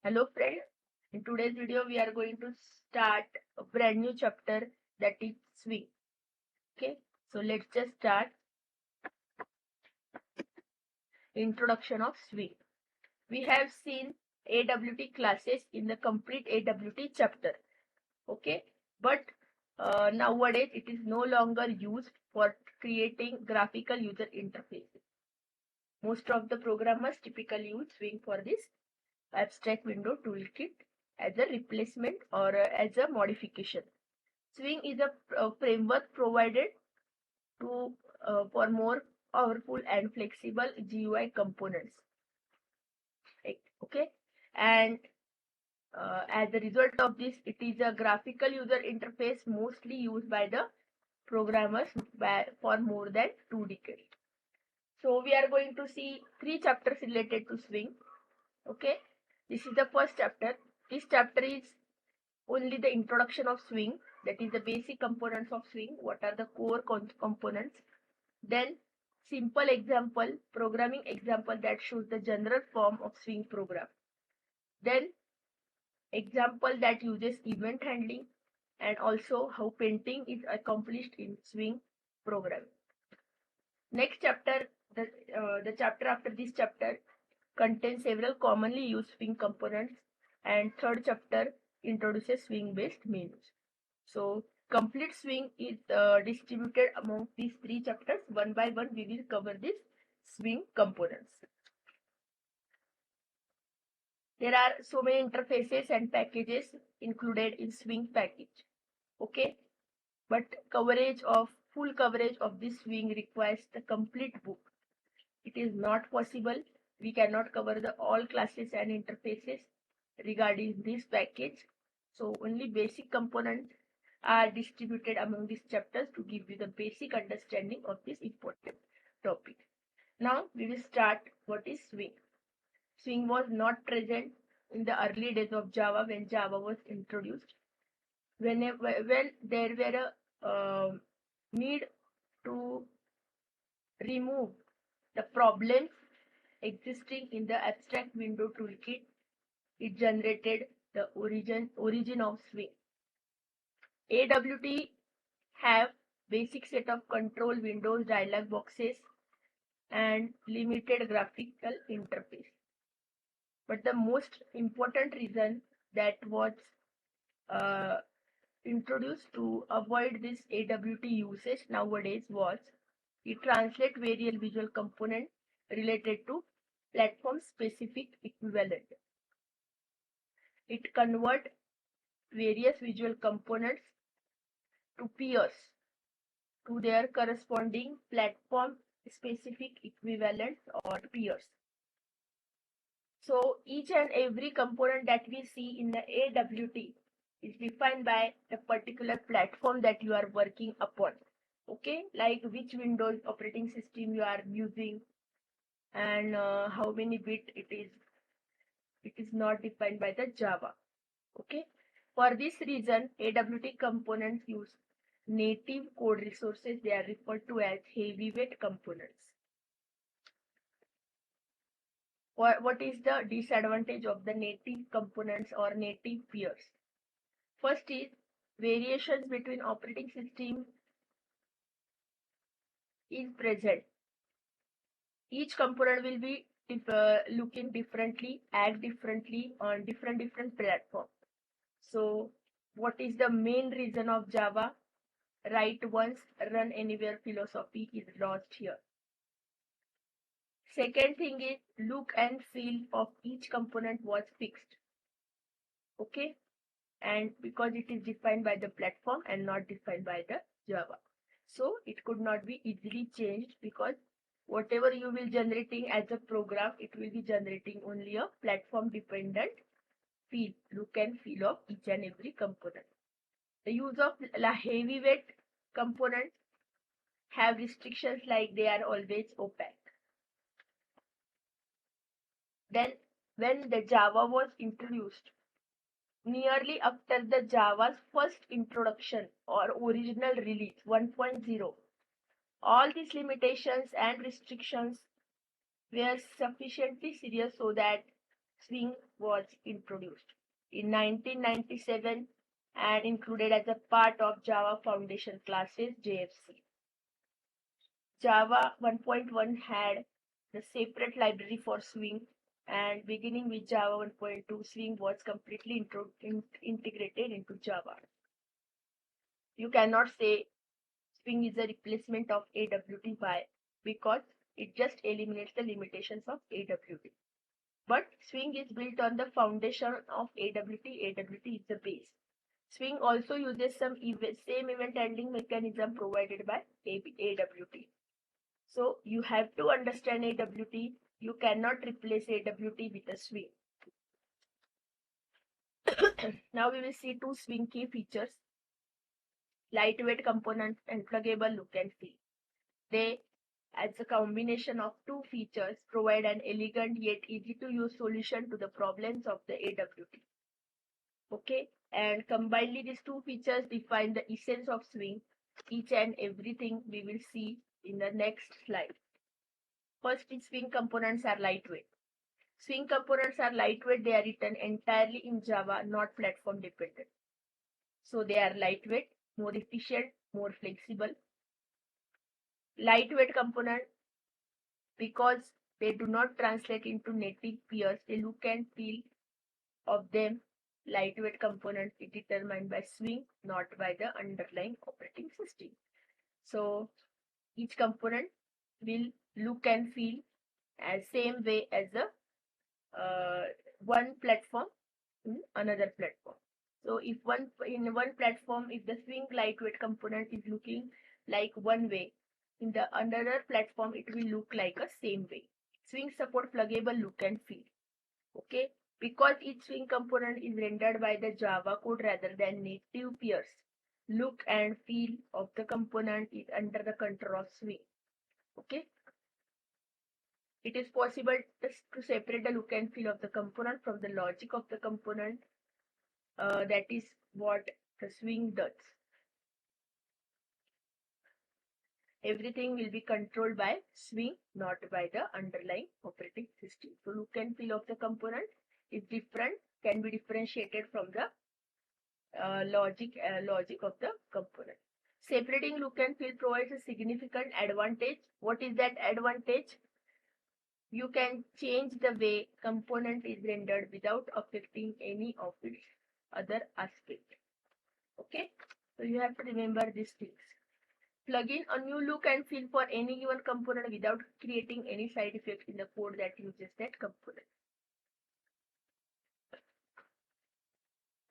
Hello friends, in today's video we are going to start a brand new chapter that is swing. Okay, so let's just start introduction of swing. We have seen AWT classes in the complete AWT chapter. Okay, but nowadays it is no longer used for creating graphical user interfaces. Most of the programmers typically use swing for this abstract window toolkit as a replacement or as a modification. Swing is a framework provided to for more powerful and flexible GUI components. Okay, and as a result of this, it is a graphical user interface mostly used by the programmers for more than 2 decades. So we are going to see 3 chapters related to swing. Okay, this is the first chapter. This chapter is only the introduction of swing, that is the basic components of swing, what are the core components. Then simple example, programming example that shows the general form of swing program. Then example that uses event handling, and also how painting is accomplished in swing program. Next chapter, the chapter after this chapter contains several commonly used swing components, and third chapter introduces swing based menus. So complete swing is distributed among these 3 chapters. One by one we will cover these swing components. There are so many interfaces and packages included in swing package. Okay, but full coverage of this swing requires the complete book. It is not possible. We cannot cover the all classes and interfaces regarding this package. So only basic components are distributed among these chapters to give you the basic understanding of this important topic. Now we will start what is swing. Swing was not present in the early days of Java when Java was introduced. When there were a need to remove the problems existing in the abstract window toolkit, it generated the origin of swing. AWT have basic set of control windows, dialog boxes, and limited graphical interface. But the most important reason that was introduced to avoid this AWT usage nowadays was it translate various visual component related to platform specific equivalent. It convert various visual components to peers to their corresponding platform specific equivalents or peers. So each and every component that we see in the AWT is defined by the particular platform that you are working upon. Okay, like which Windows operating system you are using and how many bit it is. It is not defined by the Java. Okay, for this reason, AWT components use native code resources. They are referred to as heavyweight components. What is the disadvantage of the native components or native peers? First is variations between operating system is present. Each component will be looking differently, act differently on different platforms. So what is the main reason of Java? Write once, run anywhere philosophy is lost here. Second thing is look and feel of each component was fixed. Okay, and because it is defined by the platform and not defined by the Java, so it could not be easily changed, because whatever you will generating as a program, it will be generating only a platform dependent feel, look and feel of each and every component. The use of heavyweight components have restrictions like they are always opaque. Then when the Java was introduced, nearly after the Java's first introduction or original release 1.0, all these limitations and restrictions were sufficiently serious so that Swing was introduced in 1997 and included as a part of Java Foundation classes JFC. Java 1.1 had the separate library for Swing, and beginning with Java 1.2, Swing was completely integrated into Java. You cannot say Swing is a replacement of AWT. Why? Because it just eliminates the limitations of AWT. But Swing is built on the foundation of AWT. AWT is the base. Swing also uses some same event handling mechanism provided by AWT. So you have to understand AWT. You cannot replace AWT with a Swing. Now we will see two Swing key features: lightweight component and pluggable look and feel. They, as a combination of two features, provide an elegant yet easy to use solution to the problems of the AWT. Okay, and combinedly these two features define the essence of Swing. Each and everything we will see in the next slide. First, Swing components are lightweight. Swing components are lightweight. They are written entirely in Java, not platform dependent. So they are lightweight, more efficient, more flexible. Lightweight component, because they do not translate into native peers, the look and feel of them. Lightweight component is determined by Swing, not by the underlying operating system. So each component will look and feel as same way as the one platform in another platform. So if in one platform, if the Swing lightweight component is looking like one way, in the another platform it will look like a same way. Swing support pluggable look and feel. Okay, because each Swing component is rendered by the Java code rather than native peers, look and feel of the component is under the control of Swing. Okay, it is possible to separate the look and feel of the component from the logic of the component. That is what the Swing does. Everything will be controlled by Swing, not by the underlying operating system. So look and feel of the component is different, can be differentiated from the logic of the component. Separating look and feel provides a significant advantage. What is that advantage? You can change the way component is rendered without affecting any of its other aspect. Okay, so you have to remember these things. Plug in a new look and feel for any given component without creating any side effects in the code that uses that component.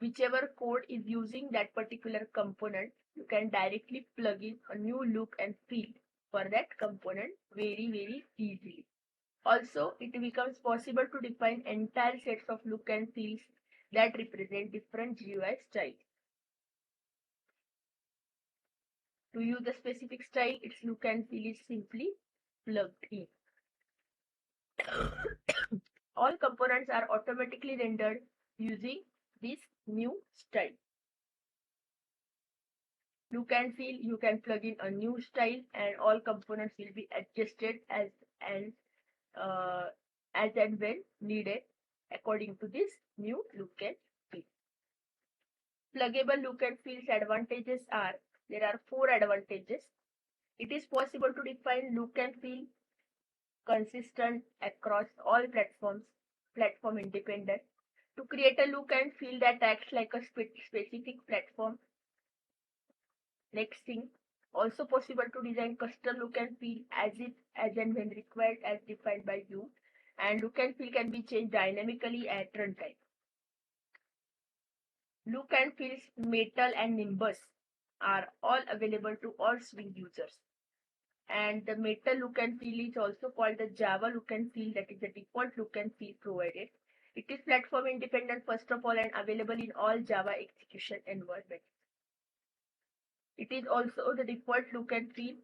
Whichever code is using that particular component, you can directly plug in a new look and feel for that component very easily. Also, it becomes possible to define entire sets of look and feels that represent different GUI styles. To use the specific style, its look and feel is simply plugged in. All components are automatically rendered using this new style. Look and feel, you can plug in a new style and all components will be adjusted as and when needed according to this new look and feel. Pluggable look and feels advantages are, there are 4 advantages. It is possible to define look and feel consistent across all platforms, platform independent. To create a look and feel that acts like a specific platform. Next thing, also possible to design custom look and feel as and when required as defined by you, and look and feel can be changed dynamically at runtime. Look and feels Metal and Nimbus are all available to all Swing users. And the Metal look and feel is also called the Java look and feel, that is the default look and feel provided. It is platform independent first of all and available in all Java execution environments. It is also the default look and feel,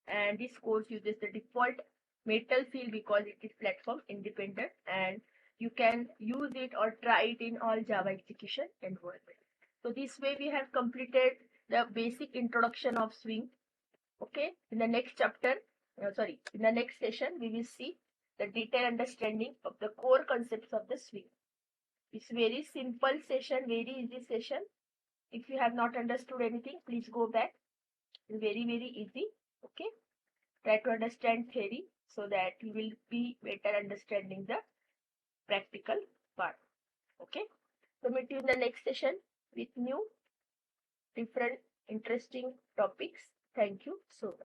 and this course uses the default Metal feel because it is platform independent and you can use it or try it in all Java execution environment. So this way we have completed the basic introduction of Swing. Okay, in the next chapter, in the next session, we will see the detailed understanding of the core concepts of the swing. It's very simple session, very easy session. If you have not understood anything, please go back. It's very, very easy. Okay. Try to understand theory so that you will be better understanding the practical part. Okay. So meet you in the next session with new, different, interesting topics. Thank you so much.